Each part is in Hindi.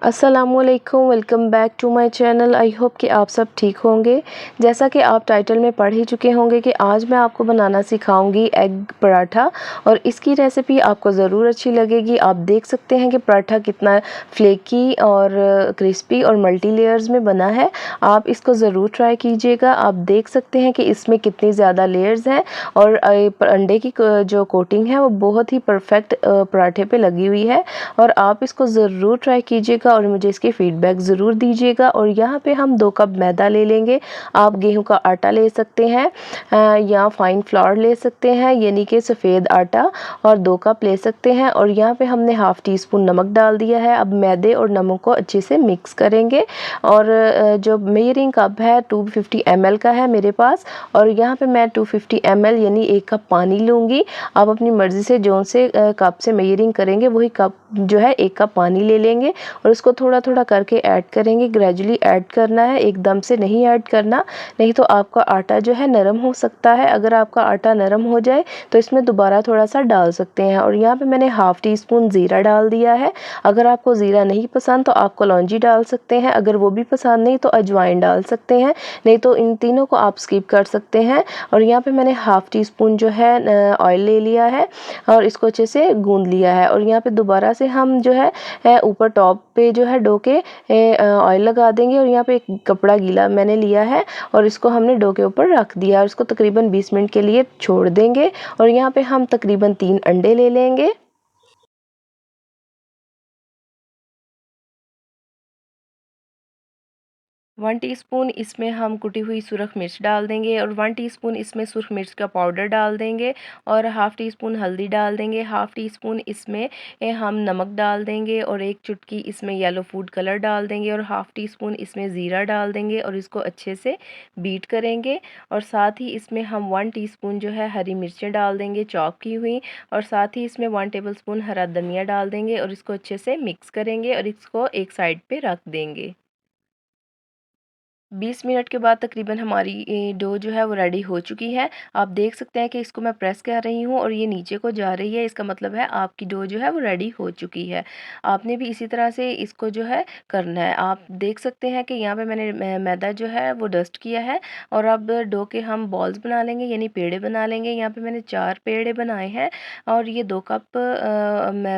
अस्सलामुअलैकुम, welcome back to my channel. I hope कि आप सब ठीक होंगे। जैसा कि आप टाइटल में पढ़ ही चुके होंगे कि आज मैं आपको बनाना सिखाऊंगी एग पराठा, और इसकी रेसिपी आपको ज़रूर अच्छी लगेगी। आप देख सकते हैं कि पराठा कितना फ्लेकी और क्रिस्पी और मल्टी लेयर्स में बना है। आप इसको ज़रूर ट्राई कीजिएगा। आप देख सकते हैं कि इसमें कितनी ज़्यादा लेयर्स हैं और अंडे की जो कोटिंग है वो बहुत ही परफेक्ट पराठे पे लगी हुई है। और आप इसको ज़रूर ट्राई कीजिएगा और मुझे इसकी फ़ीडबैक ज़रूर दीजिएगा। और यहाँ पे हम 2 कप मैदा ले लेंगे। आप गेहूं का आटा ले सकते हैं या फाइन फ्लावर ले सकते हैं, यानी कि सफ़ेद आटा, और 2 कप ले सकते हैं। और यहाँ पे हमने हाफ़ टी स्पून नमक डाल दिया है। अब मैदे और नमक को अच्छे से मिक्स करेंगे। और जो मेजरिंग कप है 250 ml का है मेरे पास, और यहाँ पे मैं 250 ml यानी 1 कप पानी लूँगी। आप अपनी मर्ज़ी से जो से कप से मेजरिंग करेंगे वही कप जो है 1 कप पानी ले लेंगे और उसको थोड़ा थोड़ा करके ऐड करेंगे। ग्रेजुअली ऐड करना है, एकदम से नहीं ऐड करना, नहीं तो आपका आटा जो है नरम हो सकता है। अगर आपका आटा नरम हो जाए तो इसमें दोबारा थोड़ा सा डाल सकते हैं। और यहाँ पे मैंने हाफ़ टी स्पून ज़ीरा डाल दिया है। अगर आपको ज़ीरा नहीं पसंद तो आप कलौंजी डाल सकते हैं, अगर वो भी पसंद नहीं तो अजवाइन डाल सकते हैं, नहीं तो इन तीनों को आप स्किप कर सकते हैं। और यहाँ पे मैंने हाफ़ टी स्पून जो है ऑयल ले लिया है और इसको अच्छे से गूंद लिया है। और यहाँ पे दोबारा से हम जो है ऊपर टॉप पे जो है डो के ऑयल लगा देंगे। और यहाँ पे एक कपड़ा गीला मैंने लिया है और इसको हमने डो के ऊपर रख दिया और इसको तकरीबन 20 मिनट के लिए छोड़ देंगे। और यहाँ पे हम तकरीबन 3 अंडे ले लेंगे। 1 टीस्पून इसमें हम कुटी हुई सुरख मिर्च डाल देंगे और 1 टीस्पून इसमें सुरख मिर्च का पाउडर डाल देंगे और हाफ़ टी स्पून हल्दी डाल देंगे। हाफ़ टी स्पून इसमें हम नमक डाल देंगे और 1 चुटकी इसमें येलो फूड कलर डाल देंगे और हाफ़ टी स्पून इसमें ज़ीरा डाल देंगे और इसको अच्छे से बीट करेंगे। और साथ ही इसमें हम 1 टीस्पून जो है हरी मिर्चें डाल देंगे चॉप की हुई, और साथ ही इसमें 1 टेबलस्पून हरा धनिया डाल देंगे और इसको अच्छे से मिक्स करेंगे और इसको एक साइड पे रख देंगे। 20 मिनट के बाद तकरीबन हमारी डो जो है वो रेडी हो चुकी है। आप देख सकते हैं कि इसको मैं प्रेस कर रही हूँ और ये नीचे को जा रही है, इसका मतलब है आपकी डो जो है वो रेडी हो चुकी है। आपने भी इसी तरह से इसको जो है करना है। आप देख सकते हैं कि यहाँ पे मैंने मैदा जो है वो डस्ट किया है। और अब डो के हम बॉल्स बना लेंगे, यानी पेड़े बना लेंगे। यहाँ पे मैंने 4 पेड़े बनाए हैं और ये 2 कप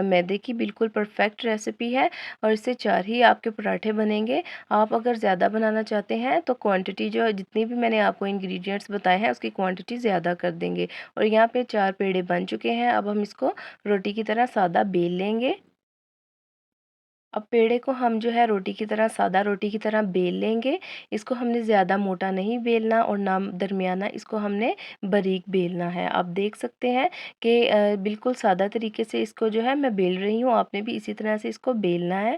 मैदे की बिल्कुल परफेक्ट रेसिपी है और इससे 4 ही आपके पराठे बनेंगे। आप अगर ज़्यादा बनाना चाहते हैं तो क्वांटिटी जो जितनी भी मैंने आपको इंग्रेडिएंट्स बताए हैं उसकी क्वांटिटी ज़्यादा कर देंगे। और यहाँ पे 4 पेड़े बन चुके हैं। अब हम इसको रोटी की तरह सादा बेल लेंगे। अब पेड़े को हम जो है रोटी की तरह सादा रोटी की तरह बेल लेंगे। इसको हमने ज़्यादा मोटा नहीं बेलना और ना दरमियाना, इसको हमने बारीक बेलना है। आप देख सकते हैं कि बिल्कुल सादा तरीके से इसको जो है मैं बेल रही हूँ। आपने भी इसी तरह से इसको बेलना है।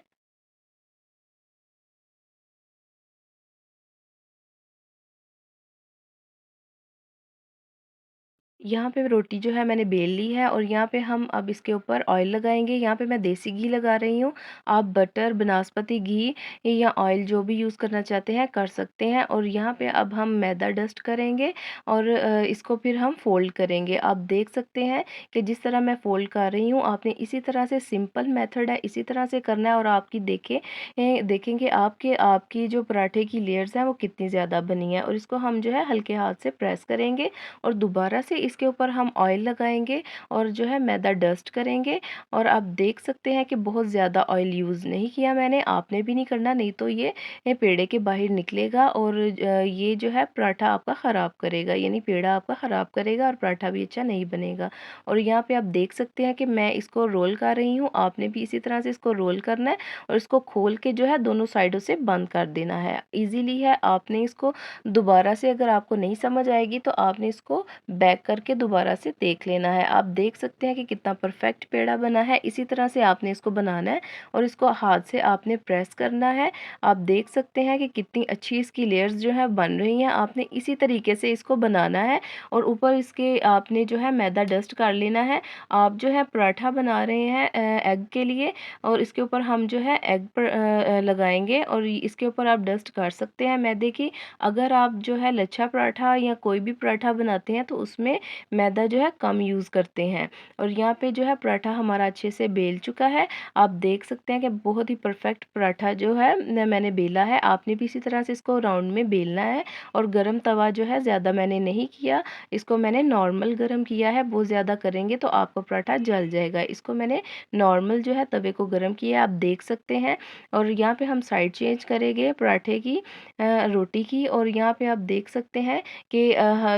यहाँ पे रोटी जो है मैंने बेल ली है और यहाँ पे हम अब इसके ऊपर ऑयल लगाएंगे। यहाँ पे मैं देसी घी लगा रही हूँ। आप बटर, बनास्पति घी या ऑयल जो भी यूज़ करना चाहते हैं कर सकते हैं। और यहाँ पे अब हम मैदा डस्ट करेंगे और इसको फिर हम फोल्ड करेंगे। आप देख सकते हैं कि जिस तरह मैं फोल्ड कर रही हूँ आपने इसी तरह से, सिंपल मेथड है, इसी तरह से करना है। और आपकी देखेंगे आपके आपकी जो पराठे की लेयर्स हैं वो कितनी ज़्यादा बनी है। और इसको हम जो है हल्के हाथ से प्रेस करेंगे और दोबारा से इसके ऊपर हम ऑयल लगाएंगे और जो है मैदा डस्ट करेंगे। और आप देख सकते हैं कि बहुत ज़्यादा ऑयल यूज़ नहीं किया मैंने, आपने भी नहीं करना, नहीं तो ये पेड़े के बाहर निकलेगा और ये जो है पराठा आपका ख़राब करेगा, यानी पेड़ा आपका ख़राब करेगा और पराठा भी अच्छा नहीं बनेगा। और यहाँ पे आप देख सकते हैं कि मैं इसको रोल कर रही हूँ, आपने भी इसी तरह से इसको रोल करना है और इसको खोल के जो है दोनों साइडों से बंद कर देना है। ईजीली है, आपने इसको दोबारा से, अगर आपको नहीं समझ आएगी तो आपने इसको बैक करके दोबारा से देख लेना है। आप देख सकते हैं कि कितना परफेक्ट पेड़ा बना है। इसी तरह से आपने इसको बनाना है और इसको हाथ से आपने प्रेस करना है। आप देख सकते हैं कि कितनी अच्छी इसकी लेयर्स जो है बन रही हैं। आपने इसी तरीके से इसको बनाना है और ऊपर इसके आपने जो है मैदा डस्ट कर लेना है। आप जो है पराठा बना रहे हैं एग के लिए और इसके ऊपर हम जो है एग पर लगाएंगे और इसके ऊपर आप डस्ट कर सकते हैं मैदे की। अगर आप जो है लच्छा पराठा या कोई भी पराठा बनाते हैं तो उसमें मैदा जो है कम यूज़ करते हैं। और यहाँ पे जो है पराठा हमारा अच्छे से बेल चुका है। आप देख सकते हैं कि बहुत ही परफेक्ट पराठा जो है मैंने बेला है। आपने भी इसी तरह से इसको राउंड में बेलना है। और गरम तवा जो है ज़्यादा मैंने नहीं किया, इसको मैंने नॉर्मल गरम किया है। बहुत ज़्यादा करेंगे तो आपका पराठा जल जाएगा। इसको मैंने नॉर्मल जो है तवे को गरम किया, आप देख सकते हैं। और यहाँ पे हम साइड चेंज करेंगे पराठे की, रोटी की। और यहाँ पे आप देख सकते हैं कि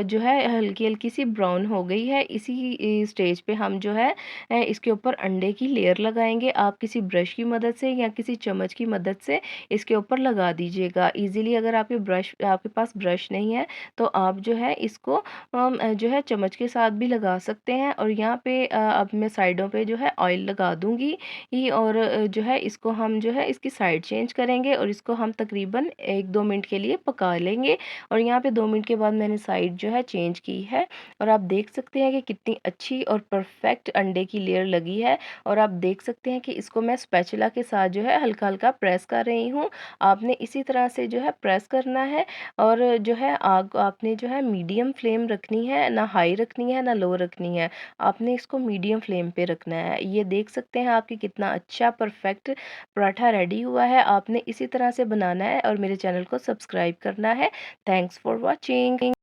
जो है हल्की हल्की सी ब्राउन हो गई है। इसी स्टेज पे हम जो है इसके ऊपर अंडे की लेयर लगाएंगे। आप किसी ब्रश की मदद से या किसी चम्मच की मदद से इसके ऊपर लगा दीजिएगा इजीली। अगर आपके पास ब्रश नहीं है तो आप जो है इसको जो है चम्मच के साथ भी लगा सकते हैं। और यहाँ पे अब मैं साइडों पे जो है ऑयल लगा दूंगी और जो है इसको हम जो है इसकी साइड चेंज करेंगे और इसको हम तकरीबन 1-2 मिनट के लिए पका लेंगे। और यहाँ पे 2 मिनट के बाद मैंने साइड जो है चेंज की है और आप देख सकते हैं कि कितनी अच्छी और परफेक्ट अंडे की लेयर लगी है। और आप देख सकते हैं कि इसको मैं स्पैचुला के साथ जो है हल्का हल्का प्रेस कर रही हूँ। आपने इसी तरह से जो है प्रेस करना है। और जो है आग आपने जो है मीडियम फ्लेम रखनी है, ना हाई रखनी है ना लो रखनी है। आपने इसको मीडियम फ्लेम पे रखना है। ये देख सकते हैं आपकी कितना अच्छा परफेक्ट पराठा रेडी हुआ है। आपने इसी तरह से बनाना है और मेरे चैनल को सब्सक्राइब करना है। Thanks for watching.